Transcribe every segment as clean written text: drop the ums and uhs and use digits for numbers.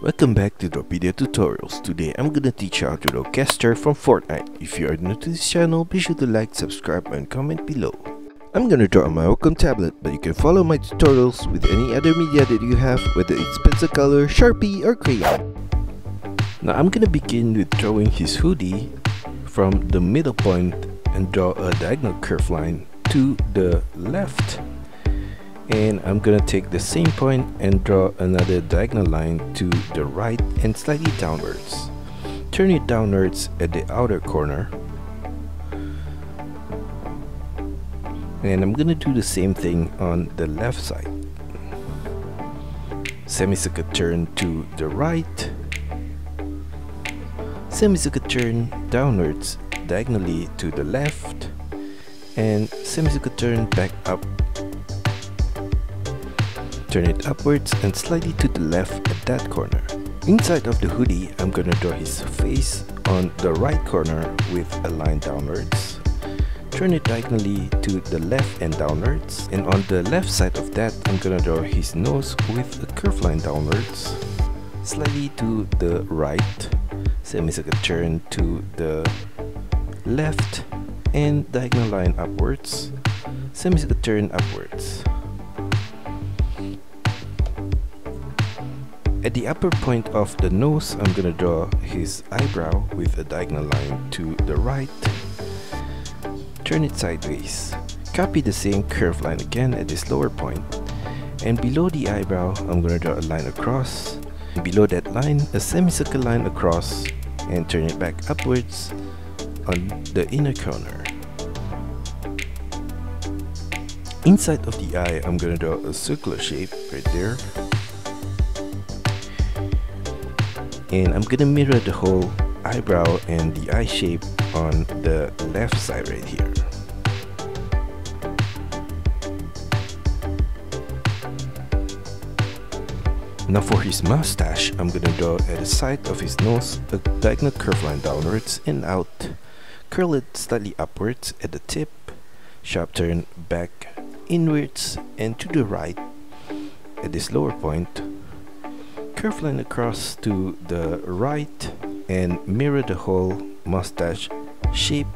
Welcome back to DRAWPEDIA tutorials. Today I'm gonna teach you how to draw Castor from Fortnite. If you are new to this channel, be sure to like, subscribe and comment below. I'm gonna draw on my Wacom tablet, but you can follow my tutorials with any other media that you have, whether it's pencil color, Sharpie or crayon. Now I'm gonna begin with drawing his hoodie from the middle point and draw a diagonal curve line to the left. And I'm gonna take the same point and draw another diagonal line to the right and slightly downwards. Turn it downwards at the outer corner. And I'm gonna do the same thing on the left side. Semicircle turn to the right. Semicircle turn downwards diagonally to the left. And semicircle turn back up. Turn it upwards and slightly to the left at that corner. Inside of the hoodie, I'm gonna draw his face on the right corner with a line downwards. Turn it diagonally to the left and downwards. And on the left side of that, I'm gonna draw his nose with a curved line downwards. Slightly to the right. Semicircle turn to the left and diagonal line upwards. Semicircle turn upwards. At the upper point of the nose, I'm gonna draw his eyebrow with a diagonal line to the right. Turn it sideways. Copy the same curved line again at this lower point. And below the eyebrow, I'm gonna draw a line across. Below that line, a semicircle line across. And turn it back upwards on the inner corner. Inside of the eye, I'm gonna draw a circular shape right there. And I'm gonna mirror the whole eyebrow and the eye shape on the left side right here. Now for his mustache, I'm gonna draw at the side of his nose a diagonal curve line downwards and out. Curl it slightly upwards at the tip. Sharp turn back inwards and to the right at this lower point. Curve line across to the right and mirror the whole mustache shape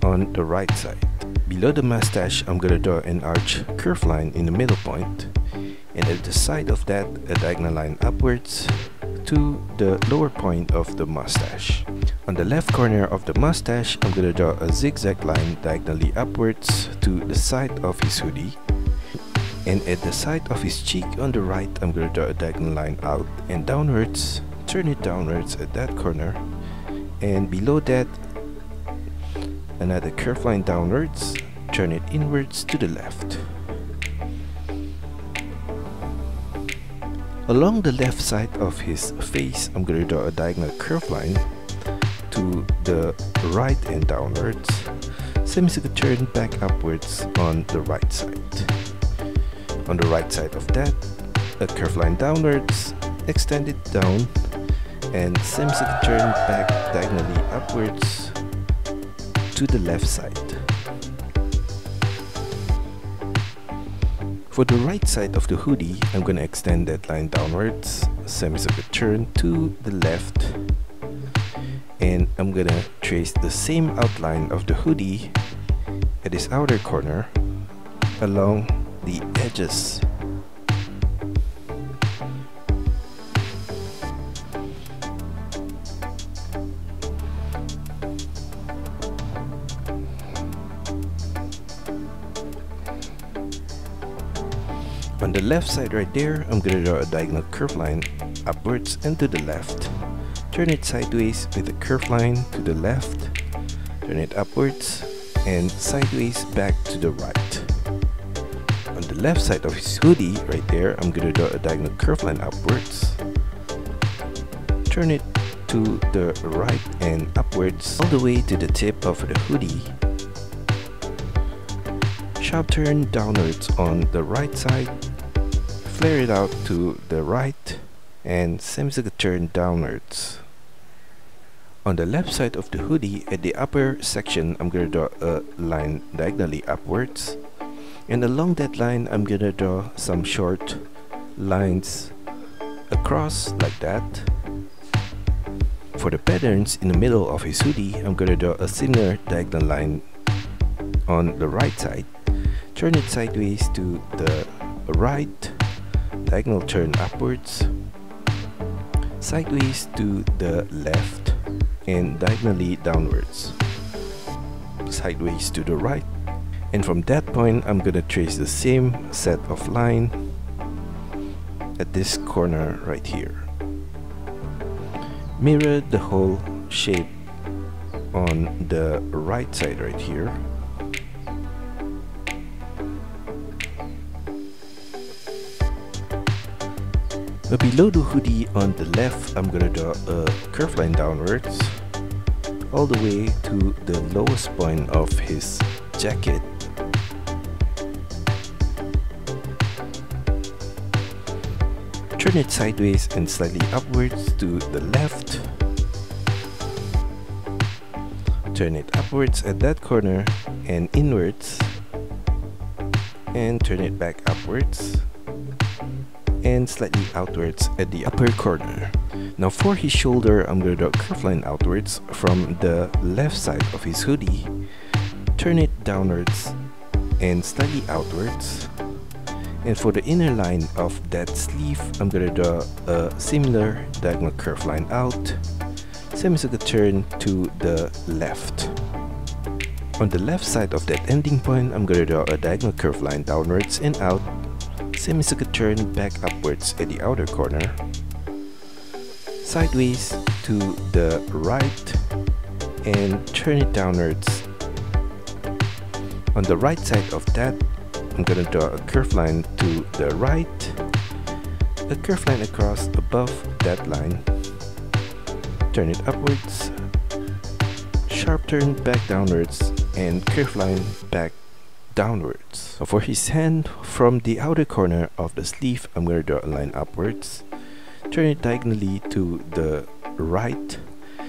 on the right side. Below the mustache, I'm gonna draw an arch curve line in the middle point, and at the side of that, a diagonal line upwards to the lower point of the mustache. On the left corner of the mustache, I'm gonna draw a zigzag line diagonally upwards to the side of his hoodie. And at the side of his cheek on the right, I'm going to draw a diagonal line out and downwards. Turn it downwards at that corner. And below that, another curved line downwards. Turn it inwards to the left. Along the left side of his face, I'm going to draw a diagonal curved line to the right and downwards. Semicircle turn back upwards on the right side. On the right side of that, a curved line downwards, extend it down, and semicircle turn back diagonally upwards to the left side. For the right side of the hoodie, I'm going to extend that line downwards, semicircle turn to the left, and I'm going to trace the same outline of the hoodie at its outer corner along the edges. On the left side right there, I'm going to draw a diagonal curve line upwards and to the left. Turn it sideways with a curved line to the left. Turn it upwards and sideways back to the right. On the left side of his hoodie, right there, I'm going to draw a diagonal curve line upwards. Turn it to the right and upwards all the way to the tip of the hoodie. Sharp turn downwards on the right side. Flare it out to the right and semicircle turn downwards. On the left side of the hoodie, at the upper section, I'm going to draw a line diagonally upwards. And along that line, I'm gonna draw some short lines across like that. For the patterns in the middle of his hoodie, I'm gonna draw a similar diagonal line on the right side. Turn it sideways to the right, diagonal turn upwards, sideways to the left, and diagonally downwards, sideways to the right. And from that point, I'm gonna trace the same set of line at this corner right here. Mirror the whole shape on the right side right here. Below the hoodie on the left, I'm gonna draw a curved line downwards all the way to the lowest point of his jacket. Turn it sideways and slightly upwards to the left. Turn it upwards at that corner and inwards, and turn it back upwards and slightly outwards at the upper corner. Now for his shoulder, I'm going to draw a curved line outwards from the left side of his hoodie. Turn it downwards and slightly outwards. And for the inner line of that sleeve, I'm going to draw a similar diagonal curved line out, semicircle turn to the left. On the left side of that ending point, I'm going to draw a diagonal curved line downwards and out, semicircle turn back upwards at the outer corner, sideways to the right, and turn it downwards. On the right side of that, I'm going to draw a curved line to the right, a curved line across above that line, turn it upwards, sharp turn back downwards, and curved line back downwards. So for his hand, from the outer corner of the sleeve, I'm going to draw a line upwards, turn it diagonally to the right,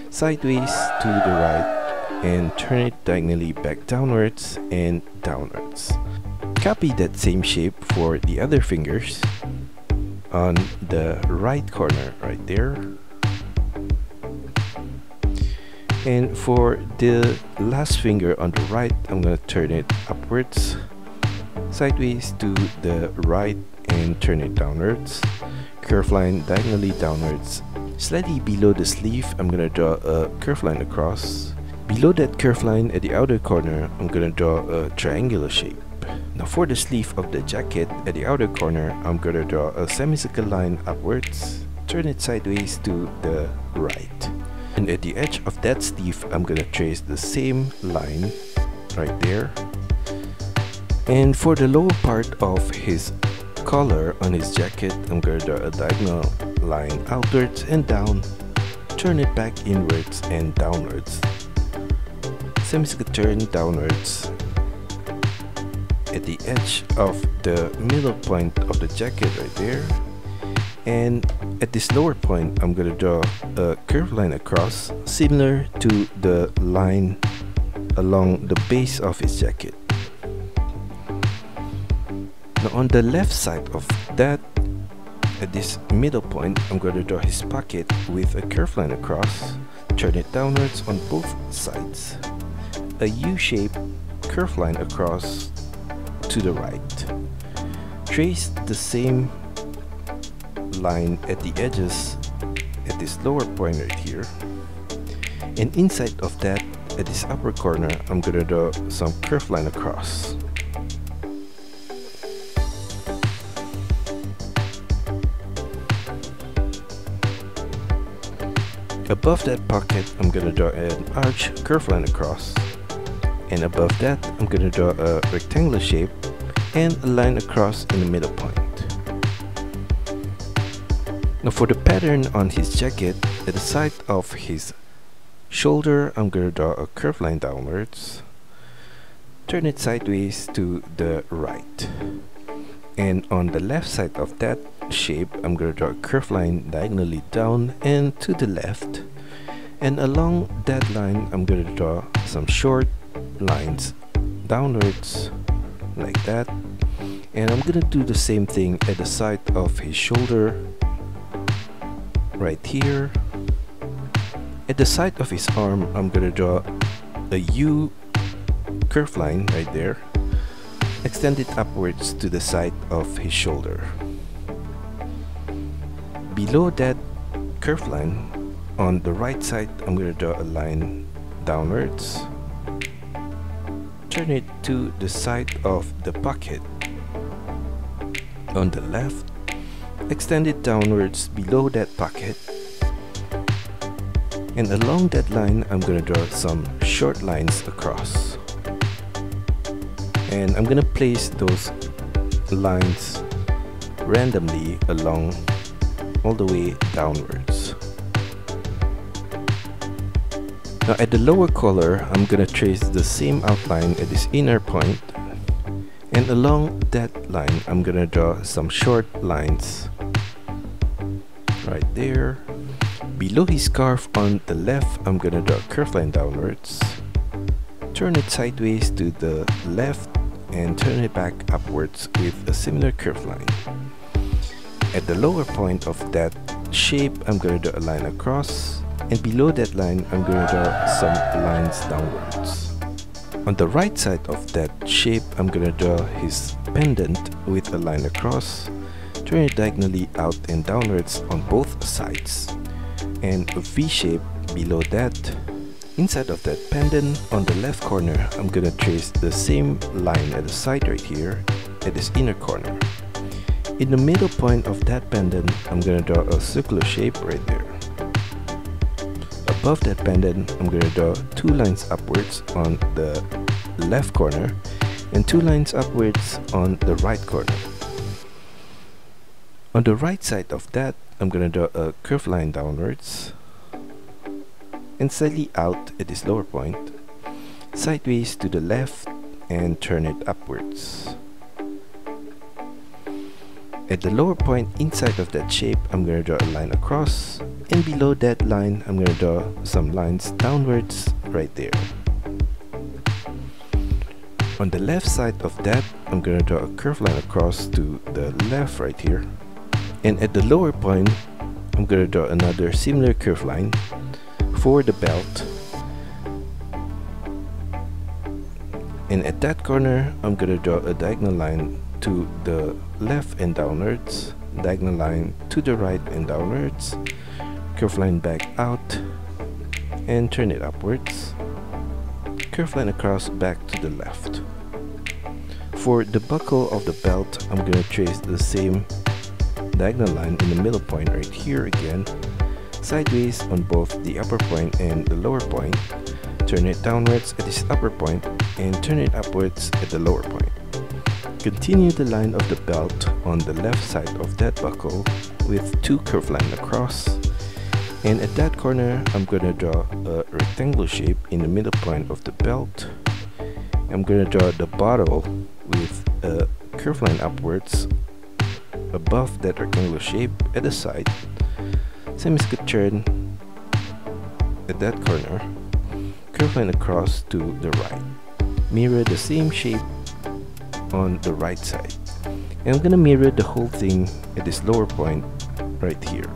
sideways to the right, and turn it diagonally back downwards and downwards. Copy that same shape for the other fingers on the right corner right there. And for the last finger on the right, I'm going to turn it upwards, sideways to the right, and turn it downwards. Curved line diagonally downwards. Slightly below the sleeve, I'm going to draw a curved line across. Below that curved line at the outer corner, I'm going to draw a triangular shape. Now for the sleeve of the jacket at the outer corner, I'm going to draw a semicircle line upwards, turn it sideways to the right. And at the edge of that sleeve, I'm going to trace the same line right there. And for the lower part of his collar on his jacket, I'm going to draw a diagonal line outwards and down, turn it back inwards and downwards, semicircle turn downwards at the edge of the middle point of the jacket right there. And at this lower point, I'm going to draw a curved line across, similar to the line along the base of his jacket. Now on the left side of that, at this middle point, I'm going to draw his pocket with a curved line across, turn it downwards on both sides, a U-shaped curved line across to the right. Trace the same line at the edges at this lower point right here, and inside of that, at this upper corner, I'm going to draw some curved line across. Above that pocket, I'm going to draw an arch curved line across, and above that, I'm going to draw a rectangular shape and a line across in the middle point. Now for the pattern on his jacket, at the side of his shoulder, I'm going to draw a curved line downwards, turn it sideways to the right. And on the left side of that shape, I'm going to draw a curved line diagonally down and to the left. And along that line, I'm going to draw some short lines downwards like that. And I'm going to do the same thing at the side of his shoulder, right here. At the side of his arm, I'm gonna draw a U curve line right there, extend it upwards to the side of his shoulder. Below that curve line, on the right side, I'm gonna draw a line downwards, turn it to the side of the pocket. On the left, extend it downwards below that pocket, and along that line I'm gonna draw some short lines across, and I'm gonna place those lines randomly along all the way downwards. Now at the lower collar, I'm gonna trace the same outline at this inner point, and along that line I'm gonna draw some short lines right there. Below his scarf on the left, I'm gonna draw a curve line downwards, turn it sideways to the left, and turn it back upwards with a similar curve line. At the lower point of that shape, I'm gonna draw a line across, and below that line I'm gonna draw some lines downwards. On the right side of that shape, I'm gonna draw his pendant with a line across, turn it diagonally out and downwards on both sides, and a V shape below that. Inside of that pendant, on the left corner, I'm gonna trace the same line at the side right here, at this inner corner. In the middle point of that pendant, I'm gonna draw a circular shape right there. Above that pendant, I'm gonna draw two lines upwards on the left corner and two lines upwards on the right corner. On the right side of that, I'm gonna draw a curved line downwards and slightly out at this lower point, sideways to the left, and turn it upwards. At the lower point inside of that shape, I'm gonna draw a line across, and below that line I'm gonna draw some lines downwards right there. On the left side of that, I'm gonna draw a curved line across to the left right here, and at the lower point I'm gonna draw another similar curved line for the belt, and at that corner I'm gonna draw a diagonal line to the left and downwards, diagonal line to the right and downwards, curve line back out and turn it upwards, curve line across back to the left. For the buckle of the belt, I'm gonna trace the same diagonal line in the middle point right here again, sideways on both the upper point and the lower point, turn it downwards at this upper point and turn it upwards at the lower point. Continue the line of the belt on the left side of that buckle with two curved lines across, and at that corner I'm gonna draw a rectangular shape in the middle point of the belt. I'm gonna draw the bottle with a curved line upwards above that rectangular shape at the side, semi-skip turn at that corner, curved line across to the right. Mirror the same shape on the right side, and I'm gonna mirror the whole thing at this lower point right here.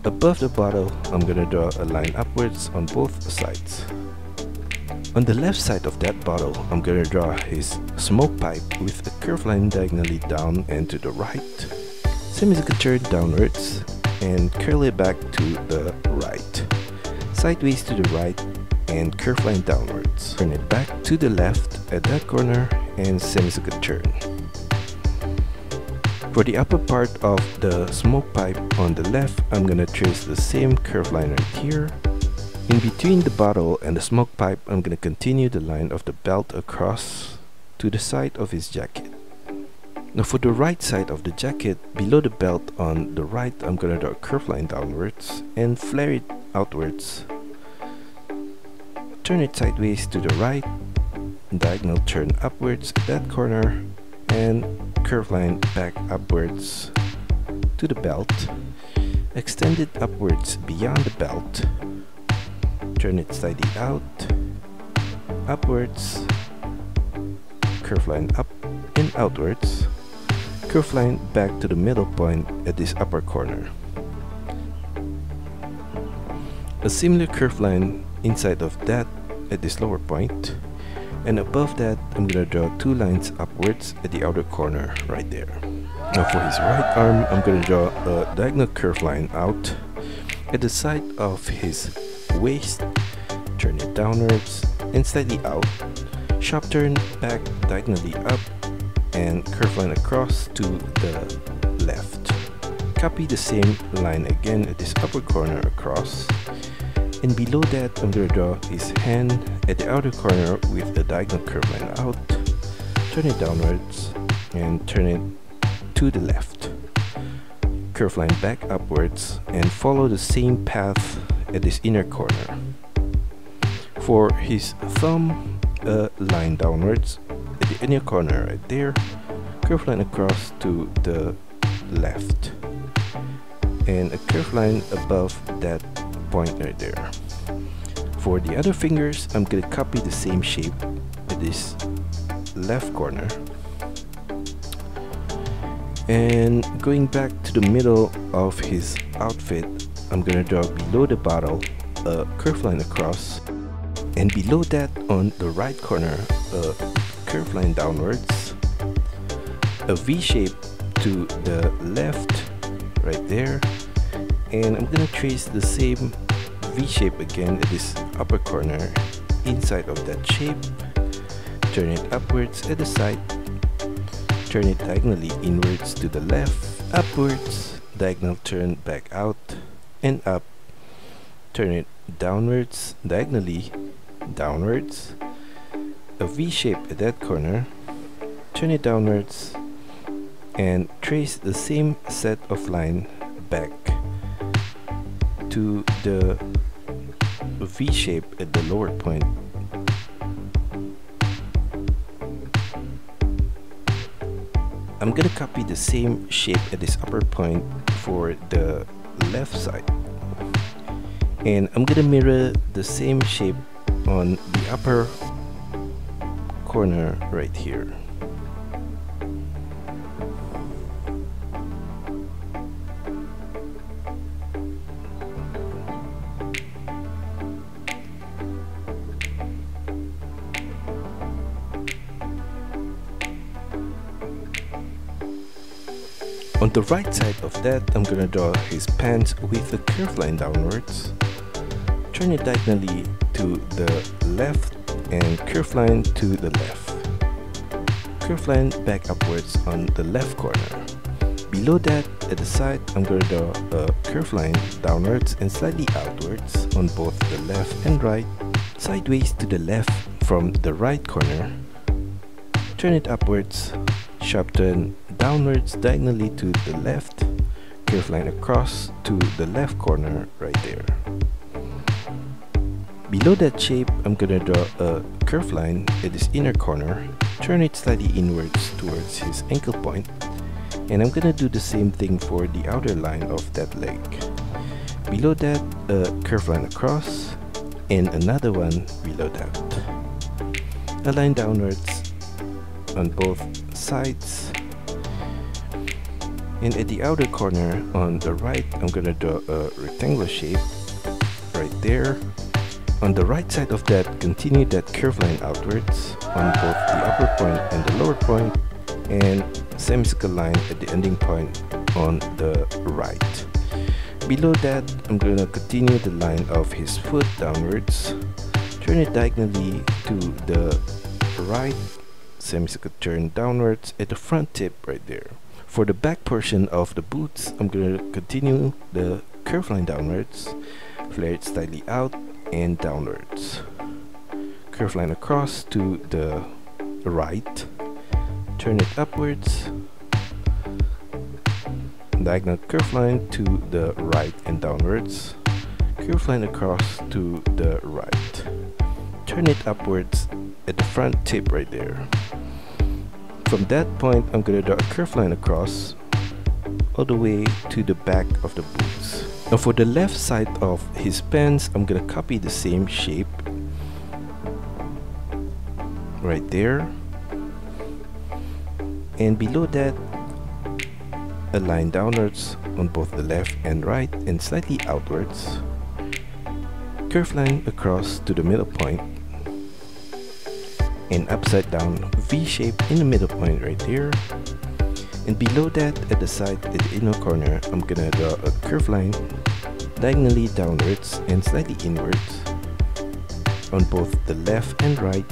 Above the bottle, I'm gonna draw a line upwards on both sides. On the left side of that bottle, I'm gonna draw his smoke pipe with a curved line diagonally down and to the right, semi-skip turn downwards and curl it back to the right, sideways to the right, and curve line downwards. Turn it back to the left at that corner and semi-skip turn. For the upper part of the smoke pipe on the left, I'm gonna trace the same curve line right here. In between the bottle and the smoke pipe, I'm gonna continue the line of the belt across to the side of his jacket. Now for the right side of the jacket, below the belt on the right, I'm gonna draw a curve line downwards and flare it outwards. Turn it sideways to the right, diagonal turn upwards at that corner, and curve line back upwards to the belt. Extend it upwards beyond the belt. Turn it slightly out, upwards, curve line up and outwards, curve line back to the middle point at this upper corner. A similar curve line inside of that at this lower point, and above that I'm gonna draw two lines upwards at the outer corner right there. Now for his right arm, I'm gonna draw a diagonal curve line out at the side of his waist, turn it downwards and slightly out, sharp turn back diagonally up, and curve line across to the left. Copy the same line again at this upper corner across, and below that I'm going to draw his hand at the outer corner with a diagonal curve line out, turn it downwards and turn it to the left. Curve line back upwards and follow the same path at this inner corner. For his thumb, a line downwards at the inner corner right there, curve line across to the left, and a curve line above that point right there. For the other fingers, I'm gonna copy the same shape at this left corner, and going back to the middle of his outfit, I'm gonna draw below the bottle a curve line across, and below that on the right corner a curve line downwards, a V shape to the left right there, and I'm gonna trace the same V shape again at this upper corner inside of that shape, turn it upwards at the side, turn it diagonally inwards to the left, upwards, diagonal turn back out and up, turn it downwards, diagonally downwards, a V shape at that corner, turn it downwards and trace the same set of line back to the V shape at the lower point. I'm gonna copy the same shape at this upper point for the left side, and I'm gonna mirror the same shape on the upper corner right here. On the right side of that, I'm gonna draw his pants with a curve line downwards, turn it diagonally to the left and curve line to the left, curve line back upwards on the left corner. Below that, at the side, I'm gonna draw a curve line downwards and slightly outwards on both the left and right, sideways to the left from the right corner, turn it upwards, sharp turn downwards diagonally to the left, curve line across to the left corner right there. Below that shape, I'm gonna draw a curve line at this inner corner, turn it slightly inwards towards his ankle point, and I'm gonna do the same thing for the outer line of that leg. Below that, a curve line across, and another one below that. A line downwards on both sides, and at the outer corner on the right, I'm gonna draw a rectangular shape right there. On the right side of that, continue that curve line outwards on both the upper point and the lower point, and semicircle line at the ending point on the right. Below that, I'm gonna continue the line of his foot downwards, turn it diagonally to the right, semicircle turn downwards at the front tip right there. For the back portion of the boots, I'm gonna continue the curve line downwards, flare it slightly out and downwards, curve line across to the right, turn it upwards, diagonal curve line to the right and downwards, curve line across to the right, turn it upwards at the front tip right there. From that point, I'm going to draw a curve line across all the way to the back of the boots. Now for the left side of his pants, I'm going to copy the same shape right there. And below that, a line downwards on both the left and right and slightly outwards, curve line across to the middle point, and upside down V shape in the middle point right here. And below that, at the side, at the inner corner, I'm gonna draw a curve line diagonally downwards and slightly inwards on both the left and right.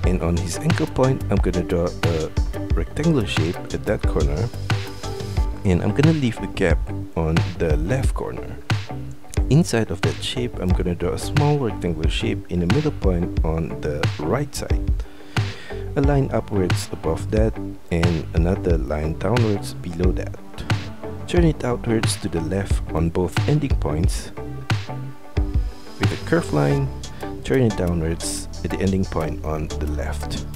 And on his ankle point, I'm gonna draw a rectangular shape at that corner, and I'm gonna leave a gap on the left corner. Inside of that shape, I'm gonna draw a small rectangular shape in the middle point on the right side, a line upwards above that, and another line downwards below that. Turn it outwards to the left on both ending points with a curved line. Turn it downwards at the ending point on the left.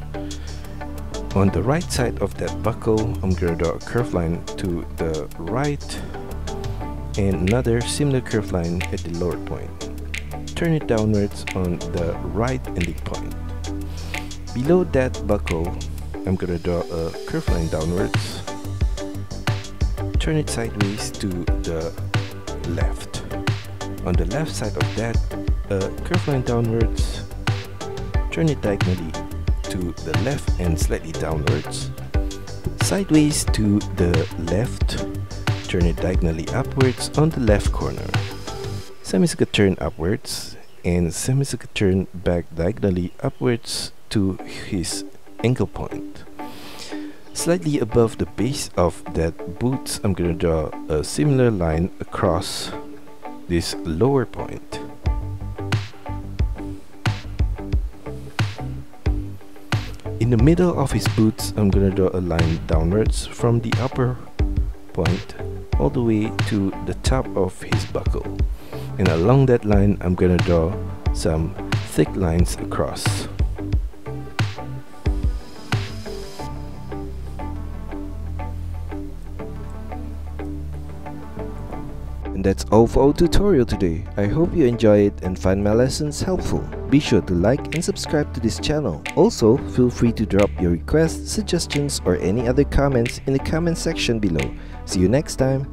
On the right side of that buckle, I'm gonna draw a curved line to the right and another similar curved line at the lower point. Turn it downwards on the right ending point. Below that buckle, I'm gonna draw a curved line downwards. Turn it sideways to the left. On the left side of that, a curved line downwards. Turn it diagonally to the left and slightly downwards. Sideways to the left. Turn it diagonally upwards on the left corner. Semicircle turn upwards and semicircle turn back diagonally upwards to his ankle point. Slightly above the base of that boots, I'm gonna draw a similar line across this lower point. In the middle of his boots, I'm gonna draw a line downwards from the upper point all the way to the top of his buckle. And along that line, I'm gonna draw some thick lines across. And that's all for our tutorial today. I hope you enjoy it and find my lessons helpful. Be sure to like and subscribe to this channel. Also, feel free to drop your requests, suggestions, or any other comments in the comment section below. See you next time.